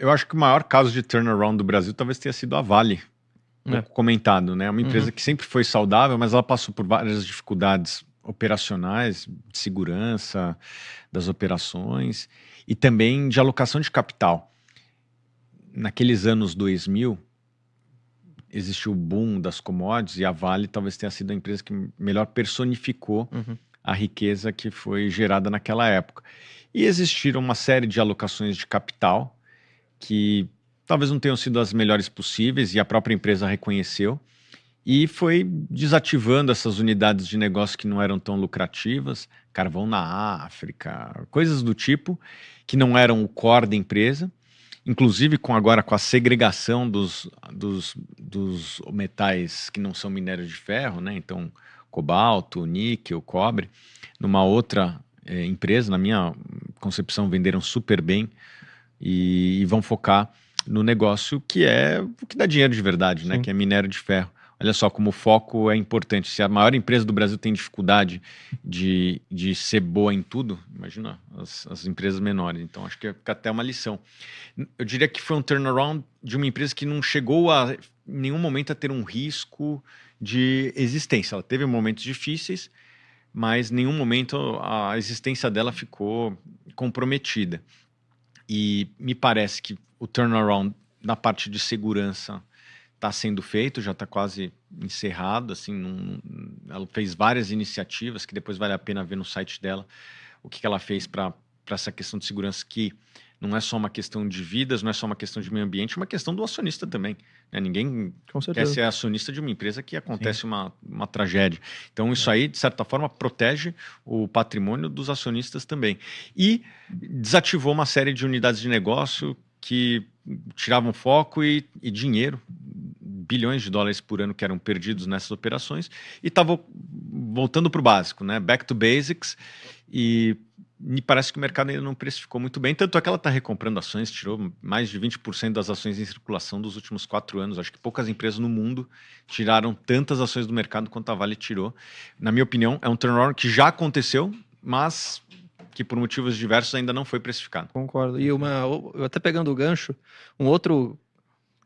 Eu acho que o maior caso de turnaround do Brasil talvez tenha sido a Vale, pouco comentado, né? É uma empresa que sempre foi saudável, mas ela passou por várias dificuldades operacionais, de segurança das operações e também de alocação de capital. Naqueles anos 2000, existiu o boom das commodities e a Vale talvez tenha sido a empresa que melhor personificou a riqueza que foi gerada naquela época. E existiram uma série de alocações de capital que talvez não tenham sido as melhores possíveis e a própria empresa reconheceu e foi desativando essas unidades de negócio que não eram tão lucrativas, carvão na África, coisas do tipo, que não eram o core da empresa. Inclusive agora com a segregação dos metais que não são minério de ferro, né? Então, cobalto, níquel, cobre, numa outra empresa, na minha concepção, venderam super bem e vão focar no negócio que é o que dá dinheiro de verdade, né? Sim. Que é minério de ferro. Olha só como o foco é importante. Se a maior empresa do Brasil tem dificuldade de ser boa em tudo, imagina as empresas menores. Então, acho que fica até uma lição. Eu diria que foi um turnaround de uma empresa que não chegou em nenhum momento a ter um risco de existência. Ela teve momentos difíceis, mas em nenhum momento a existência dela ficou comprometida. E me parece que o turnaround na parte de segurança está sendo feito, já está quase encerrado. Assim, ela fez várias iniciativas que depois vale a pena ver no site dela o que ela fez para essa questão de segurança, que não é só uma questão de vidas, não é só uma questão de meio ambiente, é uma questão do acionista também, né? Ninguém quer ser acionista de uma empresa que acontece uma tragédia. Então, isso aí, de certa forma, protege o patrimônio dos acionistas também. E desativou uma série de unidades de negócio que tiravam foco e dinheiro, bilhões de dólares por ano que eram perdidos nessas operações, e estava voltando para o básico, né? Back to basics. E me parece que o mercado ainda não precificou muito bem, tanto é que ela está recomprando ações, tirou mais de 20% das ações em circulação dos últimos 4 anos. Acho que poucas empresas no mundo tiraram tantas ações do mercado quanto a Vale tirou. Na minha opinião, é um turnaround que já aconteceu, mas que por motivos diversos ainda não foi precificado. Concordo. E eu até pegando o gancho, um outro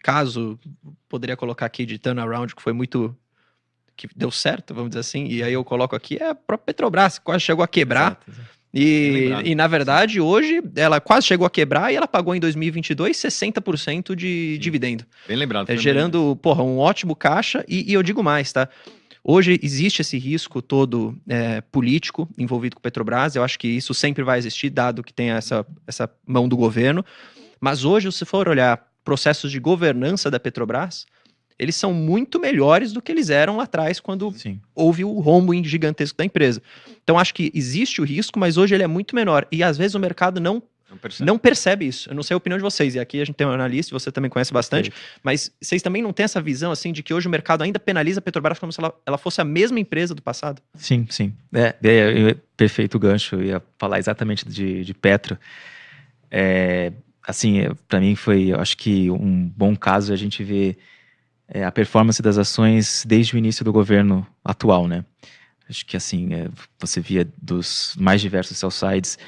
caso, poderia colocar aqui de turnaround, que deu certo, vamos dizer assim, e aí eu coloco aqui, é a própria Petrobras, que quase chegou a quebrar. Exato. E na verdade, hoje, ela quase chegou a quebrar e ela pagou em 2022 60% de dividendo. Bem lembrado. Gerando, um ótimo caixa. E eu digo mais, tá? Hoje existe esse risco todo político envolvido com Petrobras. Eu acho que isso sempre vai existir, dado que tem essa mão do governo. Mas hoje, se for olhar processos de governança da Petrobras, eles são muito melhores do que eles eram lá atrás, quando houve o rombo gigantesco da empresa. Então, acho que existe o risco, mas hoje ele é muito menor. E, às vezes, o mercado não percebe isso. Eu não sei a opinião de vocês. E aqui a gente tem um analista, você também conhece bastante. Mas vocês também não têm essa visão, assim, de que hoje o mercado ainda penaliza a Petrobras como se ela fosse a mesma empresa do passado? Sim. Perfeito gancho. Eu ia falar exatamente de Petro. Assim, para mim foi, eu acho que um bom caso a gente ver a performance das ações desde o início do governo atual, né? Acho que assim, você via dos mais diversos sell-sides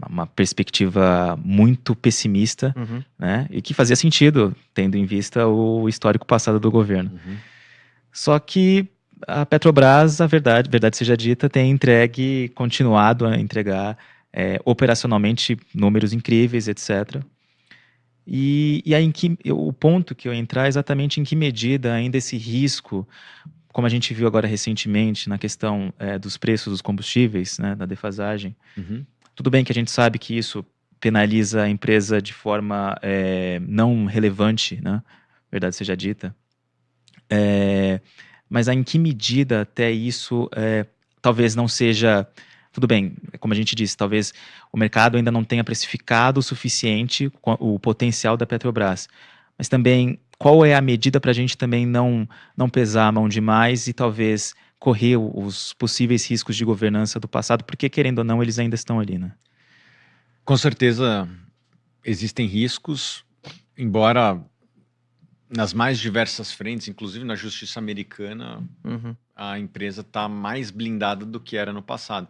uma perspectiva muito pessimista, né? E que fazia sentido, tendo em vista o histórico passado do governo. Só que a Petrobras, a verdade seja dita, tem continuado a entregar operacionalmente números incríveis, etc. E aí o ponto que eu entrar é exatamente em que medida ainda esse risco, como a gente viu agora recentemente na questão dos preços dos combustíveis, né, da defasagem. Tudo bem que a gente sabe que isso penaliza a empresa de forma não relevante, né, verdade seja dita. Mas em que medida até isso talvez não seja... Tudo bem, como a gente disse, talvez o mercado ainda não tenha precificado o suficiente o potencial da Petrobras. Mas também, qual é a medida para a gente também não pesar a mão demais e talvez correr os possíveis riscos de governança do passado, porque querendo ou não, eles ainda estão ali, né? Com certeza existem riscos, embora nas mais diversas frentes, inclusive na justiça americana, a empresa está mais blindada do que era no passado.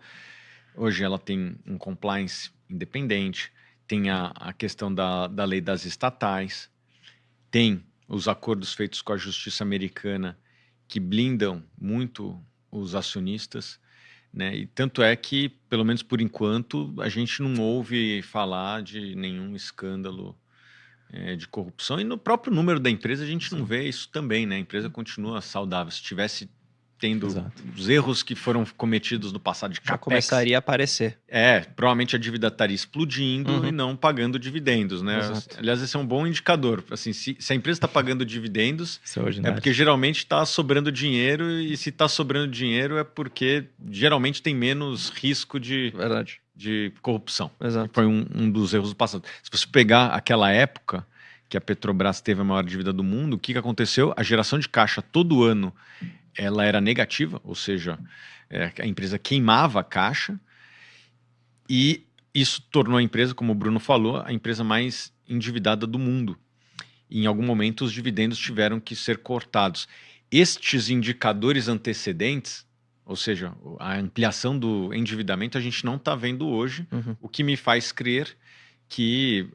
Hoje ela tem um compliance independente, tem a questão da lei das estatais, tem os acordos feitos com a justiça americana que blindam muito os acionistas, né? E tanto é que, pelo menos por enquanto, a gente não ouve falar de nenhum escândalo de corrupção. E no próprio número da empresa a gente não vê isso também, né? A empresa continua saudável. Se tivesse tendo os erros que foram cometidos no passado de Já capex, começaria a aparecer. provavelmente a dívida estaria explodindo e não pagando dividendos, né? Exato. Aliás, esse é um bom indicador. Assim, se a empresa está pagando dividendos, é Extraordinário. porque geralmente está sobrando dinheiro, e se está sobrando dinheiro é porque geralmente tem menos risco Verdade. de corrupção. Exato. Foi um dos erros do passado. Se você pegar aquela época que a Petrobras teve a maior dívida do mundo, o que aconteceu? A geração de caixa todo ano ela era negativa, ou seja, a empresa queimava a caixa, e isso tornou a empresa, como o Bruno falou, a empresa mais endividada do mundo. E em algum momento os dividendos tiveram que ser cortados. Estes indicadores antecedentes, ou seja, a ampliação do endividamento, a gente não está vendo hoje, o que me faz crer que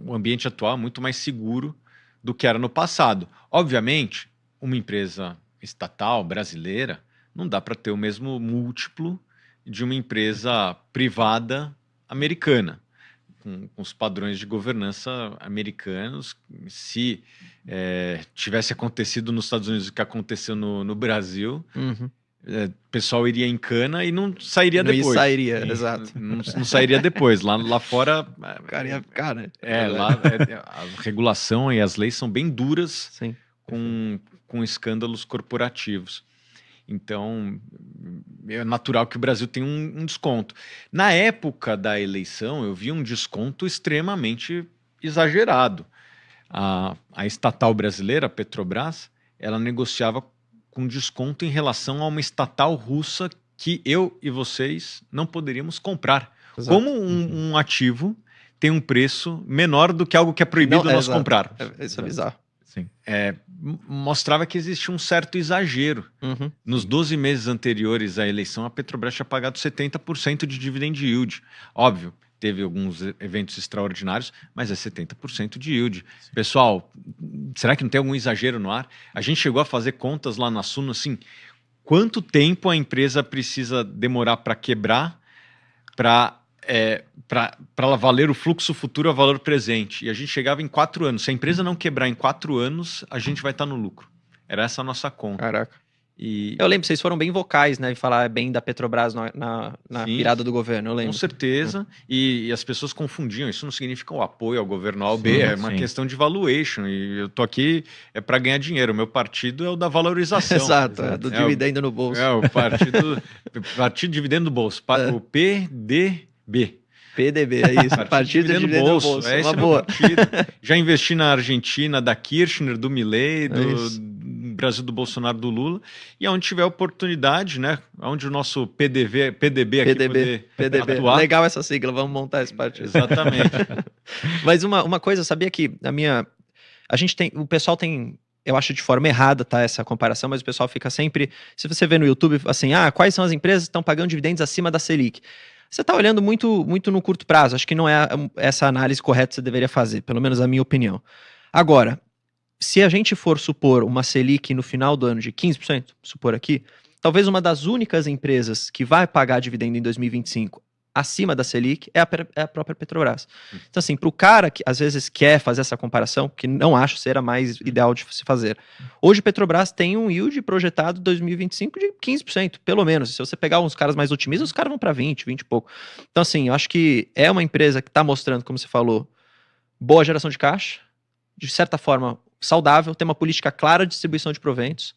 o ambiente atual é muito mais seguro do que era no passado. Obviamente, uma empresa estatal brasileira não dá para ter o mesmo múltiplo de uma empresa privada americana, com os padrões de governança americanos. Se tivesse acontecido nos Estados Unidos o que aconteceu no Brasil, o pessoal iria em cana e não sairia depois. Não sairia, exato. Não sairia depois. Lá fora... O cara ia ficar, né? Lá a regulação e as leis são bem duras. Sim. Com escândalos corporativos. Então, é natural que o Brasil tenha um desconto. Na época da eleição, eu vi um desconto extremamente exagerado. A estatal brasileira, a Petrobras, ela negociava com desconto em relação a uma estatal russa que eu e vocês não poderíamos comprar. Exato. Como um ativo tem um preço menor do que algo que é proibido nós comprarmos. Isso é bizarro. Sim. Mostrava que existia um certo exagero. Nos 12 meses anteriores à eleição, a Petrobras tinha pagado 70% de dividend yield. Óbvio, teve alguns eventos extraordinários, mas é 70% de yield. Sim. Pessoal, será que não tem algum exagero no ar? A gente chegou a fazer contas lá na Suno, assim, quanto tempo a empresa precisa demorar para quebrar para ela valer o fluxo futuro a valor presente. E a gente chegava em 4 anos. Se a empresa não quebrar em 4 anos, a gente vai estar no lucro. Era essa a nossa conta. Caraca. Eu lembro, vocês foram bem vocais, né? E falar bem da Petrobras na virada do governo, eu lembro. Com certeza. E as pessoas confundiam. Isso não significa o apoio ao governo A ou B. É uma questão de valuation. E eu tô aqui para ganhar dinheiro. O meu partido é o da valorização. Exato. Do dividendo no bolso. O partido dividendo no bolso. O PDB. PDB, é isso. Partido de dividendo no bolso. Esse é uma boa. Já investi na Argentina, da Kirchner, do Milei, do Brasil do Bolsonaro, do Lula. E onde tiver oportunidade, né? Onde o nosso PDB aqui poder atuar. Legal essa sigla, vamos montar esse partido. Exatamente. Mas uma coisa, eu sabia que o pessoal tem... Eu acho de forma errada, tá, essa comparação, mas o pessoal fica sempre... Se você vê no YouTube, assim, quais são as empresas que estão pagando dividendos acima da Selic? Você está olhando muito no curto prazo. Acho que não é essa análise correta que você deveria fazer, pelo menos a minha opinião. Agora, se a gente for supor uma Selic no final do ano de 15%, supor aqui, talvez uma das únicas empresas que vai pagar dividendo em 2025 acima da Selic é a própria Petrobras. Então, assim, para o cara que às vezes quer fazer essa comparação, que não acho ser a mais ideal de se fazer, hoje a Petrobras tem um yield projetado em 2025 de 15%, pelo menos. Se você pegar uns caras mais otimistas, os caras vão para 20 e pouco. Então, assim, eu acho que é uma empresa que está mostrando, como você falou, boa geração de caixa, de certa forma saudável, tem uma política clara de distribuição de proventos,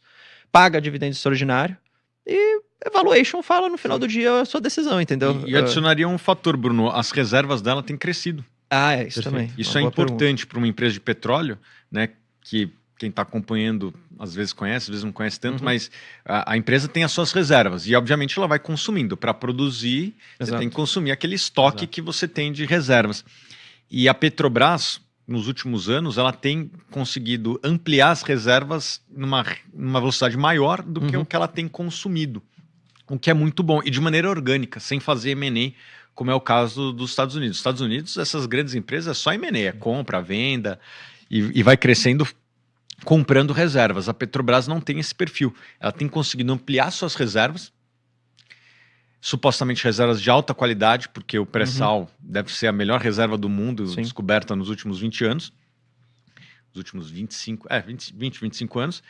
paga dividendo extraordinário e valuation fala no final do dia a sua decisão, entendeu? E adicionaria um fator, Bruno, as reservas dela têm crescido. Isso também. Isso é importante para uma empresa de petróleo, né, que quem está acompanhando às vezes conhece, às vezes não conhece tanto, mas a empresa tem as suas reservas e obviamente ela vai consumindo. Para produzir, você tem que consumir aquele estoque que você tem de reservas. E a Petrobras, nos últimos anos, ela tem conseguido ampliar as reservas numa velocidade maior do que o que ela tem consumido. O que é muito bom, e de maneira orgânica, sem fazer M&A, como é o caso dos Estados Unidos. Nos Estados Unidos, essas grandes empresas é só M&A, é compra, venda, e vai crescendo comprando reservas. A Petrobras não tem esse perfil. Ela tem conseguido ampliar suas reservas, supostamente reservas de alta qualidade, porque o pré-sal deve ser a melhor reserva do mundo, Sim. descoberta nos últimos 20 anos. Os últimos 25 anos.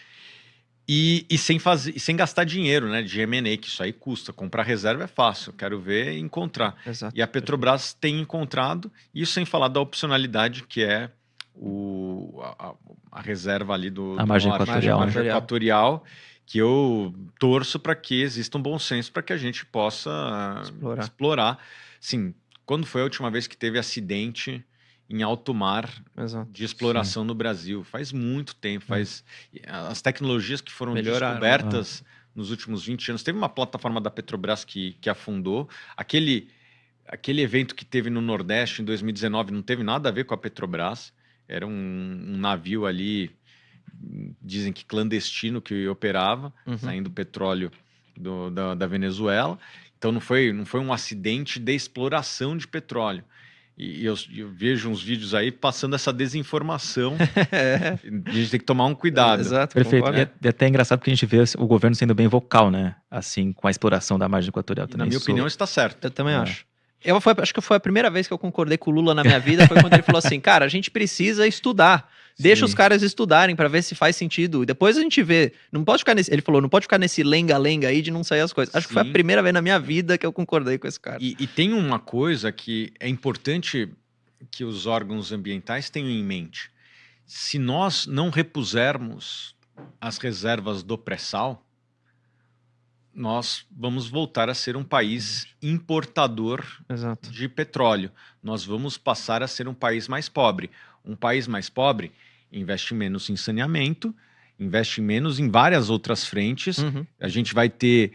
E sem gastar dinheiro, né, de M&A, que isso aí custa. Comprar reserva é fácil, quero ver e encontrar. Exato. E a Petrobras tem encontrado, isso sem falar da opcionalidade, que é a reserva ali A margem norte, equatorial, a né? margem equatorial, que eu torço para que exista um bom senso para que a gente possa explorar. Sim, quando foi a última vez que teve acidente em alto mar Exato. de exploração no Brasil? Faz muito tempo. As tecnologias que foram Melhoraram, descobertas nos últimos 20 anos. Teve uma plataforma da Petrobras que afundou. Aquele evento que teve no Nordeste em 2019 não teve nada a ver com a Petrobras. Era um navio ali, dizem que clandestino, que operava, saindo petróleo da Venezuela. Então não foi um acidente de exploração de petróleo. E eu vejo uns vídeos aí passando essa desinformação. A gente tem que tomar um cuidado. Exato, Perfeito. concordo. E é até engraçado porque a gente vê o governo sendo bem vocal, né? Assim, com a exploração da margem equatorial E, também. na minha opinião, está certo. Eu também acho. Acho que foi a primeira vez que eu concordei com o Lula na minha vida, foi quando ele falou assim, cara, a gente precisa estudar. Deixa os caras estudarem para ver se faz sentido. E depois a gente vê. Não pode ficar ele falou, não pode ficar nesse lenga-lenga aí de não sair as coisas. Acho que foi a primeira vez na minha vida que eu concordei com esse cara. E tem uma coisa que é importante que os órgãos ambientais tenham em mente. Se nós não repusermos as reservas do pré-sal, nós vamos voltar a ser um país importador Exato. de petróleo. Nós vamos passar a ser um país mais pobre. Um país mais pobre investe menos em saneamento, investe menos em várias outras frentes. A gente vai ter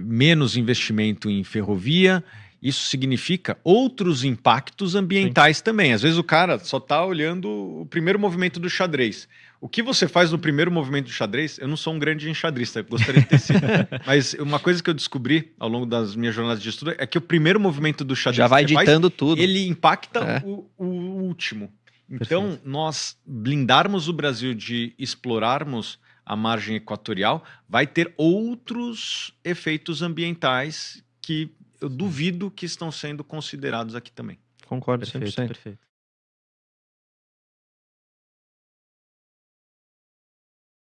menos investimento em ferrovia. Isso significa outros impactos ambientais também. Às vezes o cara só está olhando o primeiro movimento do xadrez. O que você faz no primeiro movimento do xadrez? Eu não sou um grande enxadrista, gostaria de ter sido. Mas uma coisa que eu descobri ao longo das minhas jornadas de estudo é que o primeiro movimento do xadrez já vai ditando tudo. Ele impacta o último. Então, nós blindarmos o Brasil de explorarmos a margem equatorial vai ter outros efeitos ambientais que eu duvido que estão sendo considerados aqui também. Concordo, Perfeito, 100%. perfeito.